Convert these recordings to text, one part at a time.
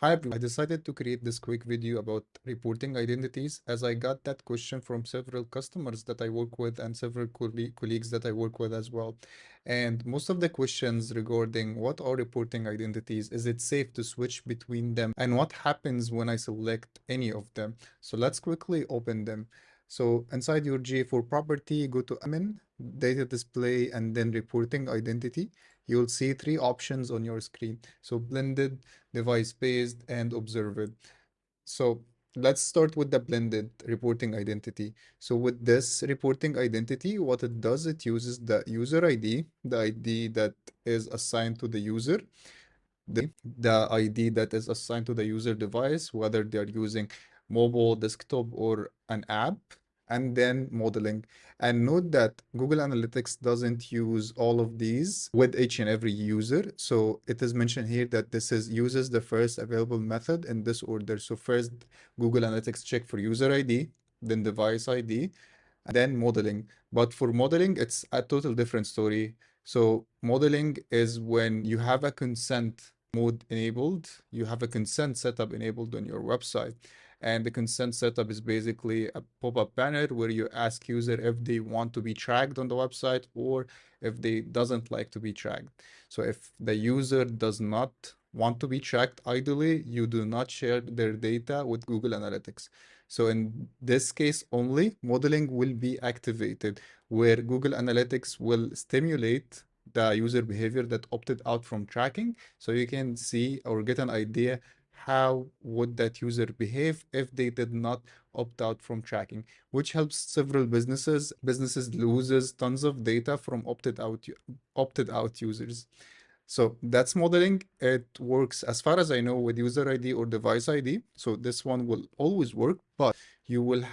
Hi everyone, I decided to create this quick video about reporting identities as I got that question from several customers that I work with and several colleagues that I work with as well. And most of the questions regarding what are reporting identities, is it safe to switch between them, and what happens when I select any of them. So let's quickly open them. So inside your GA4 property, go to admin, data display, and then reporting identity. You'll see three options on your screen. So blended, device-based, and observed. So let's start with the blended reporting identity. So with this reporting identity, what it does, it uses the user ID, the ID that is assigned to the user, the ID that is assigned to the user device, whether they're using mobile, desktop, or an app, and then modeling. And note that Google Analytics doesn't use all of these with each and every user. So it is mentioned here that this is uses the first available method in this order. So first, Google Analytics check for user ID, then device ID, then modeling. But for modeling, it's a total different story. So modeling is when you have a consent mode enabled, you have a consent setup enabled on your website. And the consent setup is basically a pop-up banner where you ask user if they want to be tracked on the website or if they doesn't like to be tracked. So if the user does not want to be tracked, ideally, you do not share their data with Google Analytics. So in this case only, modeling will be activated, where Google Analytics will stimulate the user behavior that opted out from tracking. So you can see or get an idea how would that user behave if they did not opt out from tracking, which helps several businesses. Businesses loses tons of data from opted out users. So that's modeling. It works as far as I know with user ID or device ID. So this one will always work, but you'll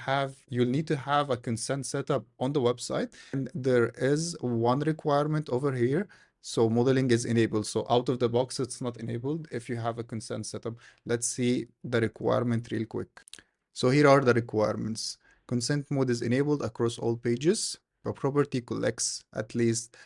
need to have a consent setup on the website. And there is one requirement over here. So modeling is enabled. So out of the box, it's not enabled if you have a consent setup. Let's see the requirement real quick. So here are the requirements. Consent mode is enabled across all pages. The property collects at least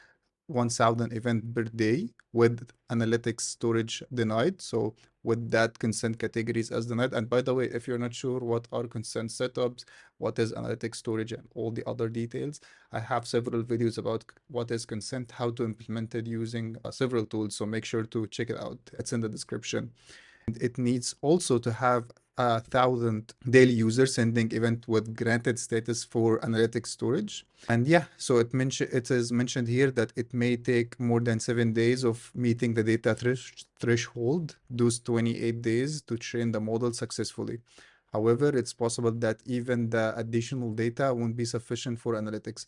1,000 event per day with analytics storage denied. So with that, consent categories as denied. And by the way, if you're not sure what are consent setups, what is analytics storage, and all the other details, I have several videos about what is consent, how to implement it using several tools. So make sure to check it out. It's in the description. It needs also to have 1,000 daily users sending event with granted status for analytics storage. And yeah, so it is mentioned here that it may take more than 7 days of meeting the data threshold, those 28 days to train the model successfully. However, it's possible that even the additional data won't be sufficient for analytics.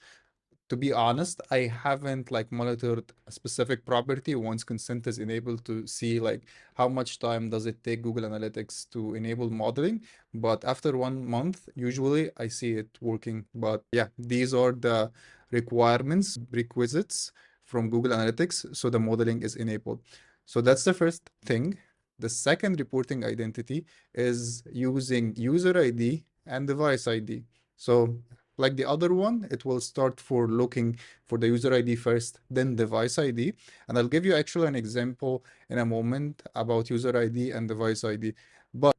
To be honest, I haven't like monitored a specific property once consent is enabled to see like how much time does it take Google Analytics to enable modeling. But after 1 month, usually I see it working. But yeah, these are the requisites from Google Analytics. So the modeling is enabled. So that's the first thing. The second reporting identity is using user ID and device ID. So like the other one, it will start for looking for the user ID first, then device ID. And I'll give you actually an example in a moment about user ID and device ID. But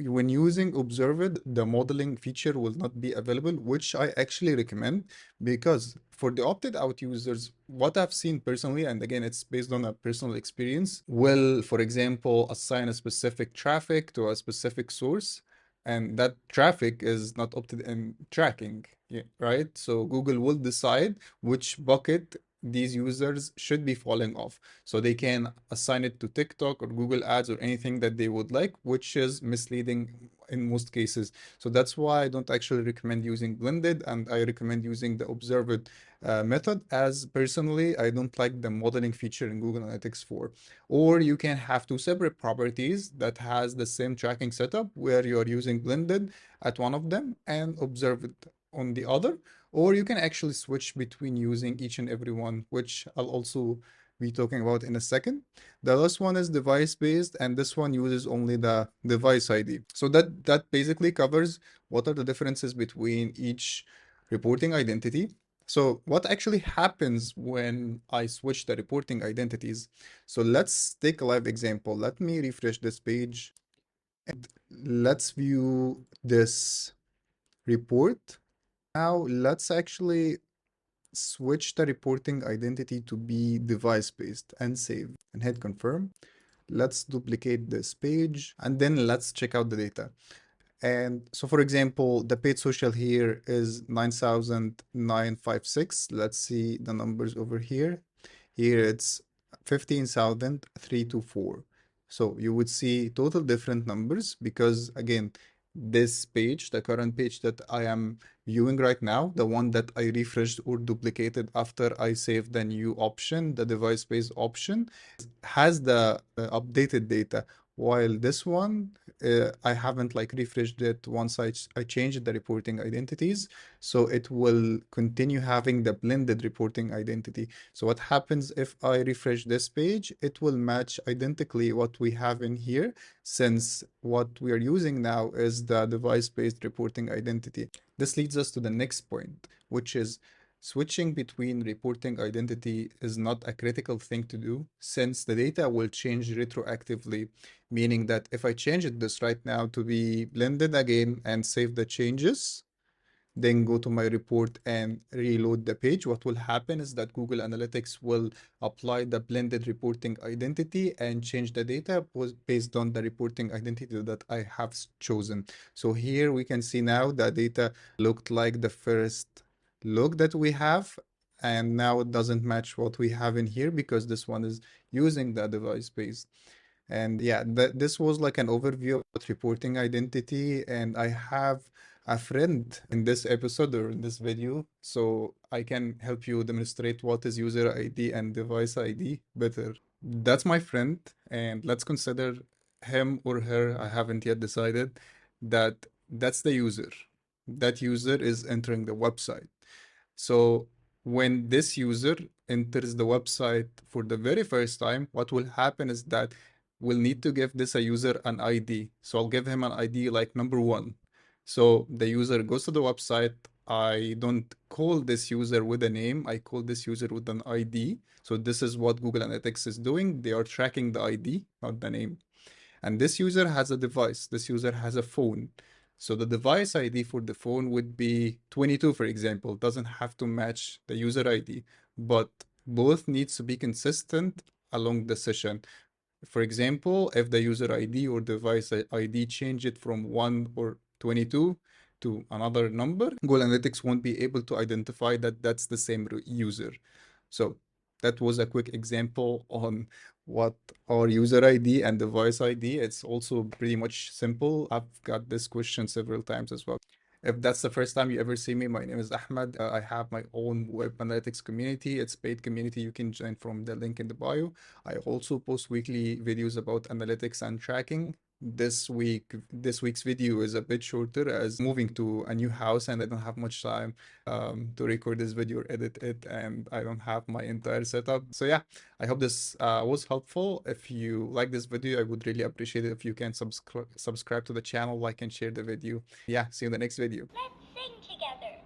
when using Observed, the modeling feature will not be available, which I actually recommend because for the opted out users, what I've seen personally, and again, it's based on a personal experience, will, for example, assign a specific traffic to a specific source and that traffic is not opted in tracking, right? So Google will decide which bucket these users should be falling off. So they can assign it to TikTok or Google Ads or anything that they would like, which is misleading in most cases. So that's why I don't actually recommend using blended and I recommend using the observed method, as personally, I don't like the modeling feature in Google Analytics 4. Or you can have two separate properties that has the same tracking setup where you're using blended at one of them and observed on the other. Or you can actually switch between using each and every one, which I'll also be talking about in a second. The last one is device based, and this one uses only the device ID. So that basically covers what are the differences between each reporting identity. So what actually happens when I switch the reporting identities? So let's take a live example. Let me refresh this page. And let's view this report. Now let's actually switch the reporting identity to be device-based and save and hit confirm. Let's duplicate this page and then let's check out the data. And so for example, the paid social here is 9,956. Let's see the numbers over here. Here it's 15,324. So you would see total different numbers because again, this page, the current page that I am viewing right now, the one that I refreshed or duplicated after I saved the new option, the device-based option, has the updated data, while this one I haven't like refreshed it once I changed the reporting identities, so it will continue having the blended reporting identity. So what happens if I refresh this page? It will match identically what we have in here, since what we are using now is the device-based reporting identity. This leads us to the next point, which is switching between reporting identity is not a critical thing to do, since the data will change retroactively, meaning that if I change this right now to be blended again and save the changes, then go to my report and reload the page, what will happen is that Google Analytics will apply the blended reporting identity and change the data based on the reporting identity that I have chosen. So here we can see now the data looked like the first look that we have, and now it doesn't match what we have in here because this one is using the device based. And yeah, this was like an overview of reporting identity. And I have a friend in this episode or in this video, so I can help you demonstrate what is user ID and device ID better. That's my friend, and let's consider him or her, I haven't yet decided, that that's the user. That user is entering the website. So when this user enters the website for the very first time, what will happen is that we'll need to give this a user an ID. So I'll give him an ID like number one. So the user goes to the website. I don't call this user with a name. I call this user with an ID. So this is what Google Analytics is doing. They are tracking the ID, not the name. And this user has a device. This user has a phone. So the device ID for the phone would be 22, for example. It doesn't have to match the user ID, but both needs to be consistent along the session. For example, if the user ID or device ID change it from 1 or 22 to another number, Google Analytics won't be able to identify that that's the same user. So that was a quick example on what are user ID and device ID. It's also pretty much simple. I've got this question several times as well. If that's the first time you ever see me, my name is Ahmed. I have my own web analytics community. It's paid community. You can join from the link in the bio. I also post weekly videos about analytics and tracking. This week's video is a bit shorter as moving to a new house and I don't have much time to record this video or edit it, and I don't have my entire setup. So yeah, I hope this was helpful. If you like this video, I would really appreciate it if you can subscribe to the channel, like and share the video. Yeah, see you in the next video. Let's sing together.